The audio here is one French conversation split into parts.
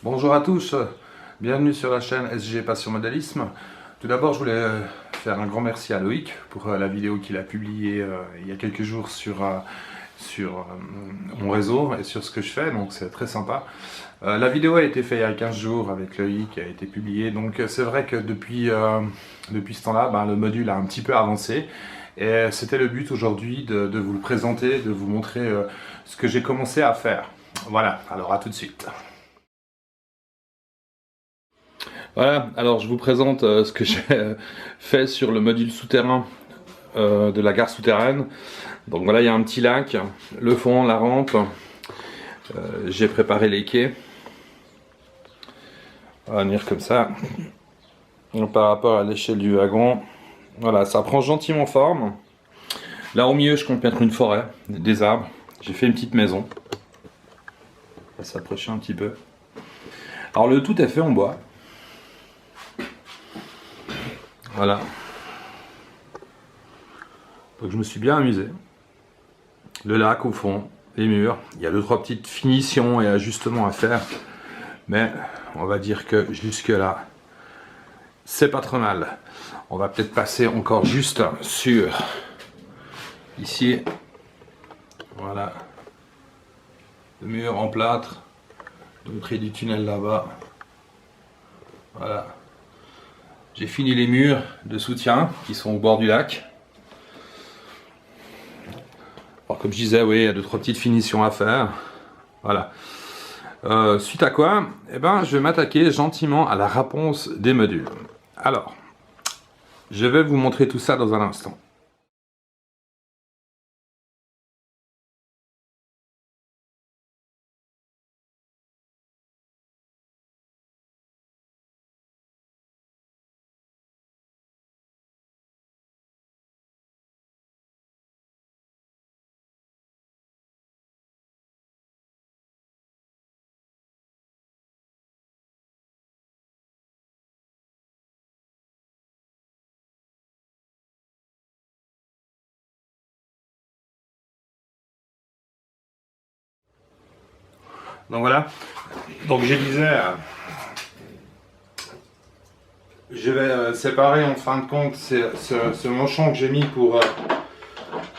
Bonjour à tous, bienvenue sur la chaîne SG Passion Modélisme. Tout d'abord, je voulais faire un grand merci à Loïc pour la vidéo qu'il a publiée il y a quelques jours sur mon réseau et sur ce que je fais, donc c'est très sympa. La vidéo a été faite il y a 15 jours avec Loïc, a été publiée, donc c'est vrai que depuis ce temps-là, le module a un petit peu avancé. Et c'était le but aujourd'hui de vous le présenter, de vous montrer ce que j'ai commencé à faire. Voilà, alors à tout de suite. Voilà, alors je vous présente ce que j'ai fait sur le module souterrain de la gare souterraine. Donc voilà, il y a un petit lac, le fond, la rampe, j'ai préparé les quais. On va venir comme ça, par rapport à l'échelle du wagon. Voilà, ça prend gentiment forme. Là au milieu, je compte mettre une forêt, des arbres. J'ai fait une petite maison. On va s'approcher un petit peu. Alors le tout est fait en bois. Voilà. Donc je me suis bien amusé. Le lac au fond, les murs. Il y a 2-3 petites finitions et ajustements à faire. Mais on va dire que jusque là, c'est pas trop mal. On va peut-être passer encore juste sur ici. Voilà. Le mur en plâtre. Donc près du tunnel là-bas. Voilà. J'ai fini les murs de soutien qui sont au bord du lac. Alors comme je disais, oui, il y a 2-3 petites finitions à faire. Voilà. Suite à quoi, je vais m'attaquer gentiment à la réponse des modules. Alors, je vais vous montrer tout ça dans un instant. Donc voilà, donc je disais, je vais séparer en fin de compte ce manchon que j'ai mis pour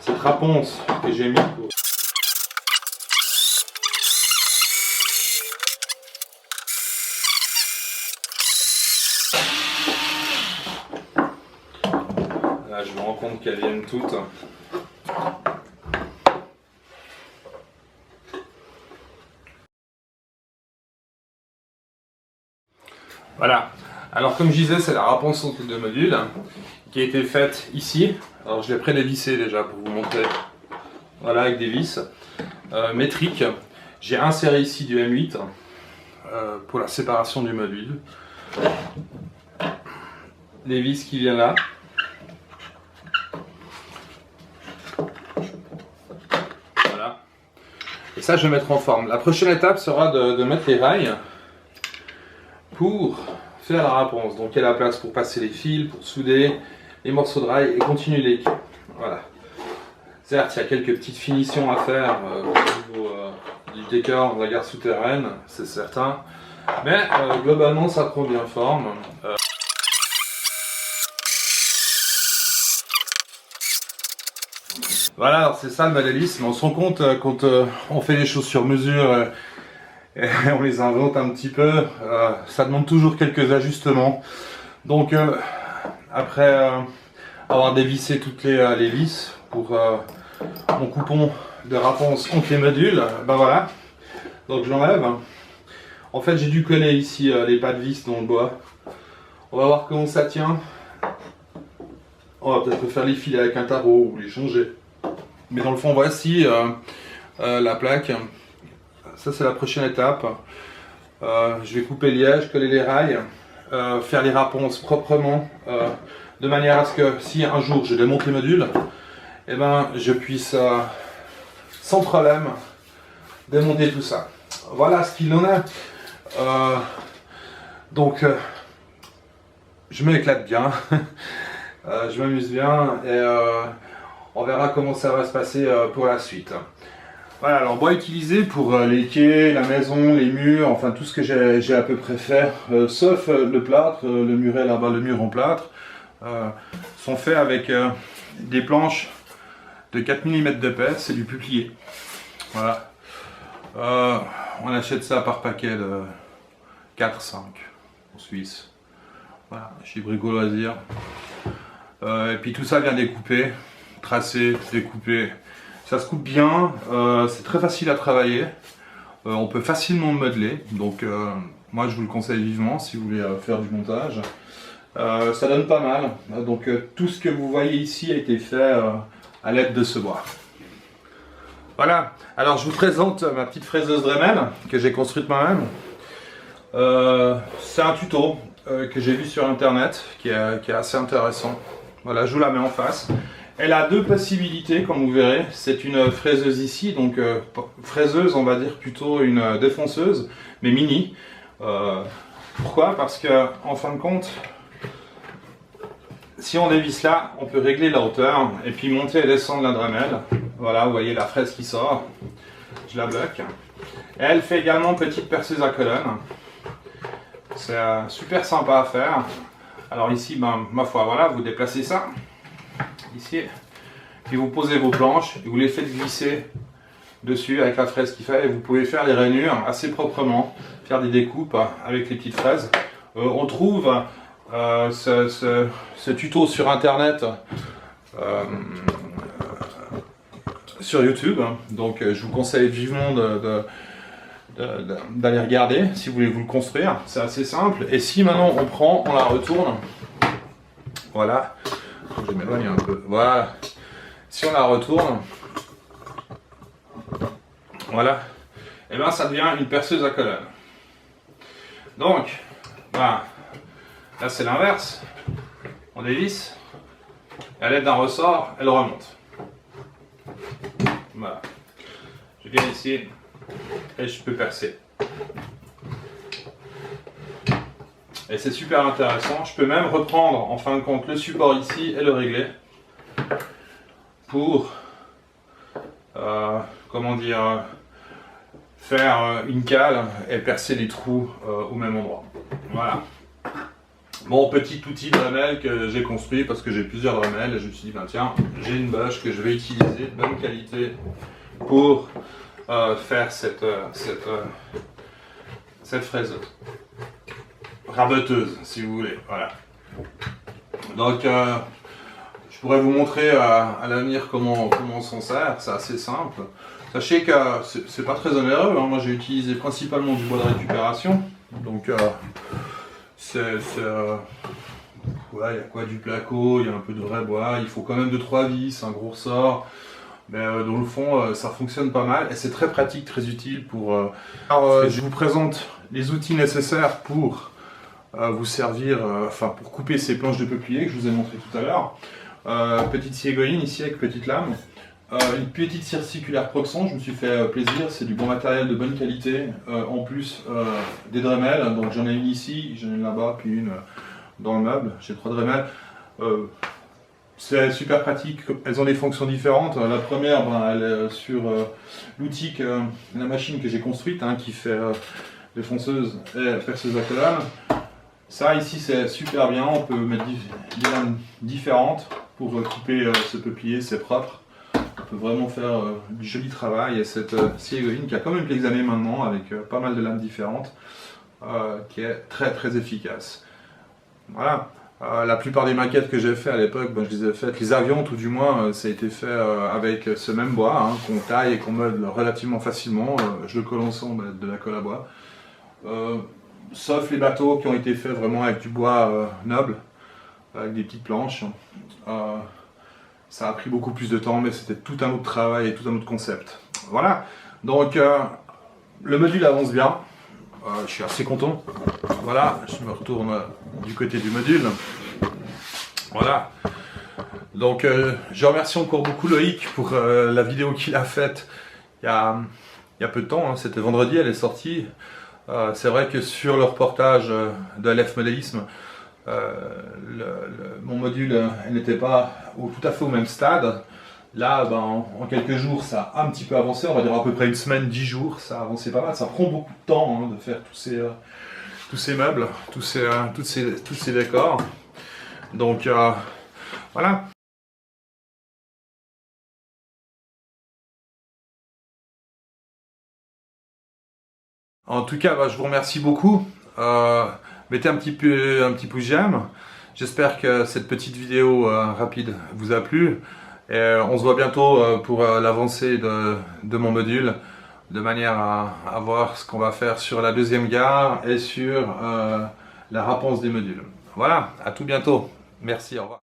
cette raponce que j'ai mis pour... Là je me rends compte qu'elles viennent toutes. Voilà, alors comme je disais, c'est la réponse de module qui a été faite ici. Alors je l'ai prédévissé déjà pour vous montrer. Voilà, avec des vis métriques. J'ai inséré ici du M8 pour la séparation du module. Les vis qui viennent là. Voilà. Et ça, je vais mettre en forme. La prochaine étape sera de mettre les rails pour faire la réponse. Donc il y a la place pour passer les fils, pour souder les morceaux de rail et continuer les quais. Voilà. Certes, il y a quelques petites finitions à faire au niveau du décor de la gare souterraine, c'est certain. Mais globalement, ça prend bien forme. Voilà, c'est ça le modélisme. On se rend compte quand on fait les choses sur mesure et on les invente un petit peu, ça demande toujours quelques ajustements. Donc après avoir dévissé toutes les vis pour mon coupon de réponse contre les modules, voilà. Donc je l'enlève. En fait j'ai dû coller ici les pas de vis dans le bois. On va voir comment ça tient. On va peut-être faire les fils avec un tarot ou les changer. Mais dans le fond voici la plaque. Ça c'est la prochaine étape. Je vais couper le liège, coller les rails, faire les réponses proprement, de manière à ce que si un jour je démonte les modules, je puisse sans problème démonter tout ça. Voilà ce qu'il en est. Donc je m'éclate bien, je m'amuse bien et on verra comment ça va se passer pour la suite. Voilà, alors bois utilisé pour les quais, la maison, les murs, enfin tout ce que j'ai à peu près fait, sauf le plâtre, le muret là-bas, le mur en plâtre, sont faits avec des planches de 4 mm d'épaisse, c'est du peuplier. Voilà. On achète ça par paquet de 4-5 en Suisse. Voilà, chez Brico Loisirs. Et puis tout ça vient découper, tracer, découper. Ça se coupe bien, c'est très facile à travailler. On peut facilement modeler. Donc moi je vous le conseille vivement si vous voulez faire du montage. Ça donne pas mal. Donc tout ce que vous voyez ici a été fait à l'aide de ce bois. Voilà, alors je vous présente ma petite fraiseuse Dremel que j'ai construite moi-même. C'est un tuto que j'ai vu sur internet qui est assez intéressant. Voilà, je vous la mets en face. Elle a deux possibilités, comme vous verrez. C'est une fraiseuse ici, donc fraiseuse, on va dire plutôt une défonceuse, mais mini. Pourquoi? Parce que, en fin de compte, si on dévisse là, on peut régler la hauteur et puis monter et descendre la Dremel. Voilà, vous voyez la fraise qui sort. Je la bloque. Et elle fait également petite perceuse à colonne. C'est super sympa à faire. Alors ici, ben, ma foi, voilà, vous déplacez ça. Ici, puis vous posez vos planches et vous les faites glisser dessus avec la fraise qu'il fait et vous pouvez faire les rainures assez proprement, faire des découpes avec les petites fraises. On trouve ce tuto sur internet sur YouTube, donc je vous conseille vivement d'aller regarder si vous voulez vous le construire, c'est assez simple. Et si maintenant on prend, on la retourne, voilà. Je vais m'éloigner un peu. Voilà. Si on la retourne, voilà, et bien ça devient une perceuse à colonne. Donc, voilà. Là c'est l'inverse. On dévisse. Et à l'aide d'un ressort, elle remonte. Voilà. Je viens ici et je peux percer. Et c'est super intéressant. Je peux même reprendre en fin de compte le support ici et le régler pour comment dire, faire une cale et percer les trous au même endroit. Voilà. Mon petit outil Dremel que j'ai construit parce que j'ai plusieurs Dremel et je me suis dit ben tiens, j'ai une bâche que je vais utiliser de bonne qualité pour faire cette fraiseuse. Raboteuse si vous voulez, voilà. Donc je pourrais vous montrer à l'avenir comment on s'en sert, c'est assez simple. Sachez que c'est pas très onéreux, hein. Moi j'ai utilisé principalement du bois de récupération, donc ouais, il y a quoi, du placo, il y a un peu de vrai bois, il faut quand même 2-3 vis, un gros ressort. Mais dans le fond, ça fonctionne pas mal et c'est très pratique, très utile pour... Alors, je vous présente les outils nécessaires pour vous servir, enfin pour couper ces planches de peuplier que je vous ai montré tout à l'heure. Petite scie égoïne ici avec petite lame. Une petite cire circulaire Proxon, je me suis fait plaisir, c'est du bon matériel de bonne qualité. En plus des Dremel, donc j'en ai une ici, j'en ai une là-bas, puis une dans le meuble. J'ai 3 Dremel. C'est super pratique, elles ont des fonctions différentes. La première, ben, elle est sur l'outil, la machine que j'ai construite, hein, qui fait défonceuse et perceuse à colonne. Ça ici c'est super bien, on peut mettre des lames différentes pour couper ce peuplier, c'est propre. On peut vraiment faire du joli travail. Et cette scie égoïne qui a quand même quelques années maintenant avec pas mal de lames différentes, qui est très très efficace. Voilà. La plupart des maquettes que j'ai fait à l'époque, ben, je les ai faites, les avions tout du moins, ça a été fait avec ce même bois, hein, qu'on taille et qu'on meuble relativement facilement. Je le colle ensemble avec de la colle à bois. Sauf les bateaux qui ont été faits vraiment avec du bois noble, avec des petites planches. Ça a pris beaucoup plus de temps, mais c'était tout un autre travail et tout un autre concept. Voilà, donc le module avance bien. Je suis assez content. Voilà, je me retourne du côté du module. Voilà. Donc je remercie encore beaucoup Loïc pour la vidéo qu'il a faite il y a peu de temps, hein. C'était vendredi, elle est sortie. C'est vrai que sur le reportage de LF Modélisme, mon module n'était pas tout à fait au même stade. Là, ben, en quelques jours, ça a un petit peu avancé, on va dire à peu près une semaine, 10 jours, ça a avancé pas mal. Ça prend beaucoup de temps hein, de faire tous ces meubles, tous ces décors. Donc voilà. En tout cas, bah, je vous remercie beaucoup. Mettez un petit pouce j'aime. J'espère que cette petite vidéo rapide vous a plu. Et, on se voit bientôt pour l'avancée de mon module, de manière à voir ce qu'on va faire sur la deuxième gare et sur la réponse des modules. Voilà, à tout bientôt. Merci, au revoir.